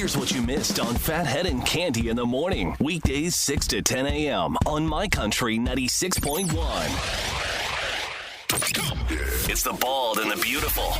Here's what you missed on Phathead and Cande in the morning. Weekdays 6 to 10 a.m. on My Country 96.1. It's the bald and the beautiful.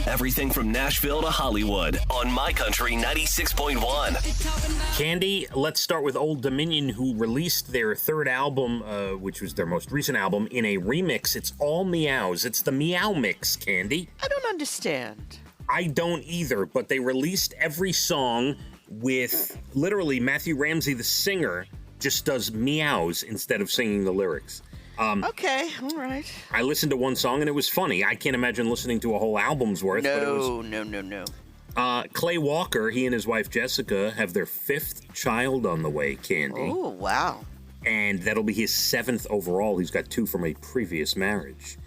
Everything from Nashville to Hollywood on My Country 96.1. Cande, let's start with Old Dominion, who released their third album, which was their most recent album, in a remix. It's all meows. It's the Meow Mix, Cande. I don't understand. I don't either, but they released every song with literally Matthew Ramsey, the singer, just does meows instead of singing the lyrics. Okay, all right. I listened to one song and it was funny. I can't imagine listening to a whole album's worth. No. Clay Walker, he and his wife Jessica have their 5th child on the way, Cande. Oh, wow. And that'll be his 7th overall. He's got 2 from a previous marriage.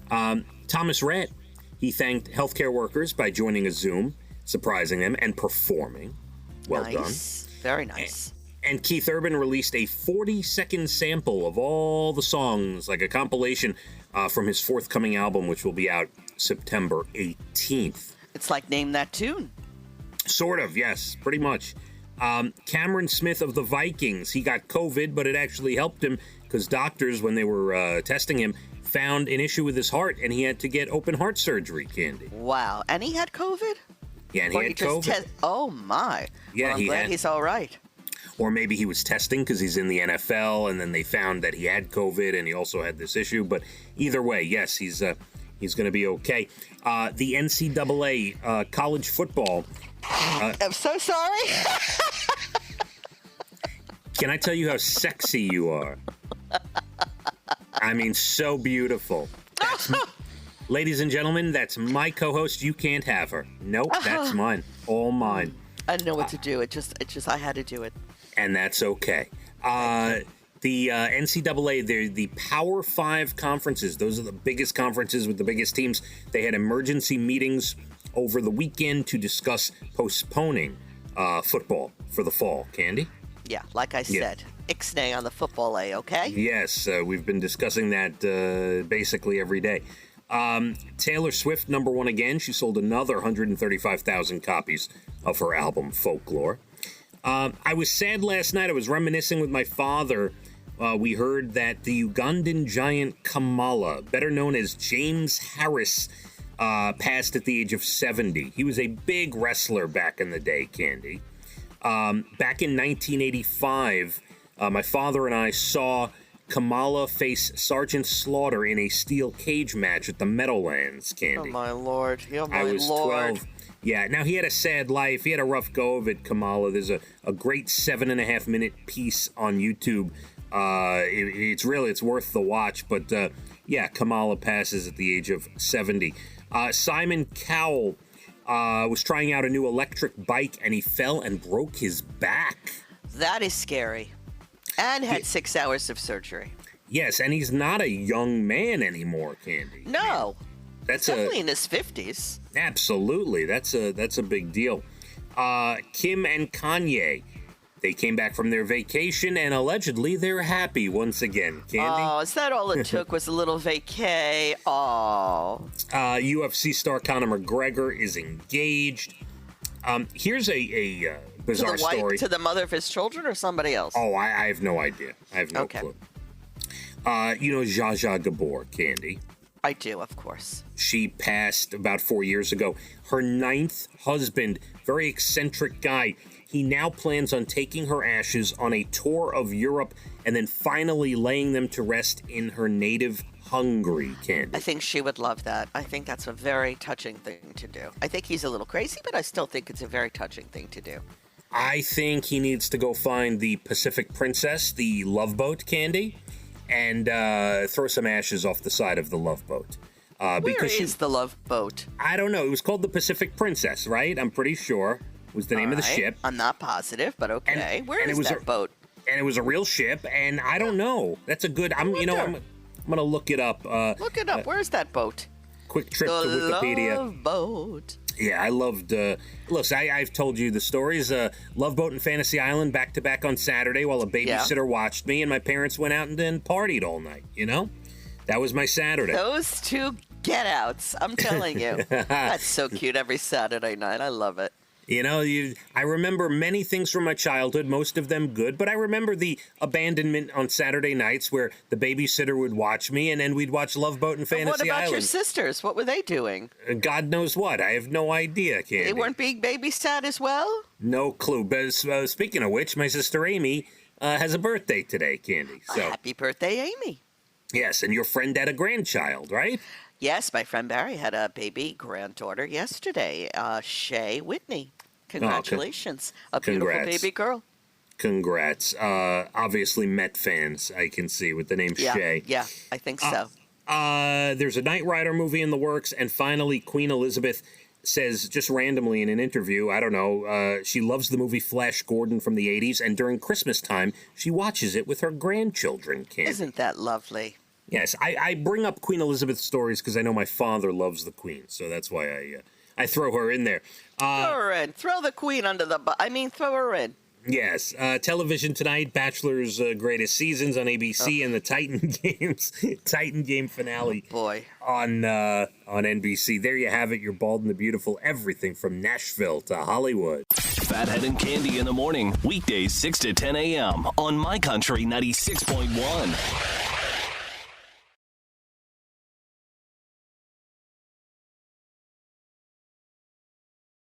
Thomas Rhett, he thanked healthcare workers by joining a Zoom, surprising them, and performing. Well done. Very nice. And Keith Urban released a 40-second sample of all the songs, like a compilation from his forthcoming album, which will be out September 18th. It's like Name That Tune. Sort of, yes, pretty much. Cameron Smith of the Vikings, he got COVID, but it actually helped him because doctors, when they were testing him, found an issue with his heart, and he had to get open heart surgery, Cande. Wow. And he had COVID? Yeah, and he had COVID. Oh, my. Yeah, well, I'm glad he's all right. Or maybe he was testing because he's in the NFL, and then they found that he had COVID, and he also had this issue. But either way, yes, he's going to be okay. The NCAA college football. I'm so sorry. Can I tell you how sexy you are? I mean, so beautiful. Ladies and gentlemen, that's my co-host. You can't have her. Nope, that's mine. All mine. I didn't know what to do. It just I had to do it. And that's okay. The NCAA, they're the Power 5 conferences. Those are the biggest conferences with the biggest teams. They had emergency meetings over the weekend to discuss postponing football for the fall. Cande? Yeah, like I said, ixnay on the football A, okay? Yes, we've been discussing that basically every day. Taylor Swift, number 1 again. She sold another 135,000 copies of her album, Folklore. I was sad last night. I was reminiscing with my father. We heard that the Ugandan giant Kamala, better known as James Harris, passed at the age of 70. He was a big wrestler back in the day, Cande. Back in 1985, my father and I saw Kamala face Sergeant Slaughter in a steel cage match at the Meadowlands, Cande. Oh, my Lord. Oh, my I was Lord. 12. Yeah, now he had a sad life. He had a rough go of it, Kamala. There's a great 7.5-minute piece on YouTube. It's worth the watch. But, Kamala passes at the age of 70. Simon Cowell was trying out a new electric bike, and he fell and broke his back. That is scary. And had 6 hours of surgery. Yes, and he's not a young man anymore, Cande. No. That's definitely in his 50s. Absolutely. That's a big deal. Kim and Kanye, they came back from their vacation, and allegedly they're happy once again. Cande? Oh, is that all it took was a little vacay? Oh. UFC star Conor McGregor is engaged. Here's a bizarre story. To the mother of his children or somebody else? Oh, I have no idea. I have no clue. You know Zsa Zsa Gabor, Cande? I do, of course. She passed about 4 years ago. Her 9th husband, very eccentric guy, he now plans on taking her ashes on a tour of Europe and then finally laying them to rest in her native Hungary, Cande. I think she would love that. I think that's a very touching thing to do. I think he's a little crazy, but I still think it's a very touching thing to do. I think he needs to go find the Pacific Princess, the Love Boat, Cande, and throw some ashes off the side of the Love Boat. Where is the Love Boat? I don't know. It was called the Pacific Princess, right? I'm pretty sure was the name of the ship. I'm not positive, but okay. Where is that boat? And it was a real ship, and I don't know. That's a good. I'm gonna look it up. Look it up. Where's that boat? Quick trip to Wikipedia. Love Boat. Yeah, I loved. Look, I've told you the stories. Love Boat and Fantasy Island back to back on Saturday while a babysitter watched me, and my parents went out and then partied all night. You know, that was my Saturday. Those two get outs. I'm telling you, that's so cute every Saturday night. I love it. I remember many things from my childhood, most of them good, but I remember the abandonment on Saturday nights where the babysitter would watch me, and then we'd watch Love Boat and Fantasy Island. What about Island. your sisters? What were they doing? God knows what. I have no idea, Candy. They weren't being babysat as well? No clue. But speaking of which, my sister Amy has a birthday today, Candy. So Happy birthday, Amy. yes, and your friend had a grandchild, right? Yes, my friend Barry had a baby granddaughter yesterday, Shay Whitney. Congratulations. A beautiful Congrats. baby girl. Congrats. Obviously Met fans, I can see, with the name Shay. Yeah, I think so. There's a Knight Rider movie in the works, and finally Queen Elizabeth says, just randomly in an interview, I don't know, she loves the movie Flash Gordon from the 80s, and during Christmas time, she watches it with her grandchildren, Candy. Isn't that lovely? Yes, I bring up Queen Elizabeth stories because I know my father loves the Queen, so that's why I throw her in there. Throw her in. Throw the queen under the bus. Throw her in. Yes, television tonight, Bachelor's Greatest Seasons on ABC, and the Titan Game finale on NBC. There you have it, your Bald and the Beautiful, everything from Nashville to Hollywood. Phathead and Cande in the morning, weekdays 6 to 10 a.m. on My Country 96.1.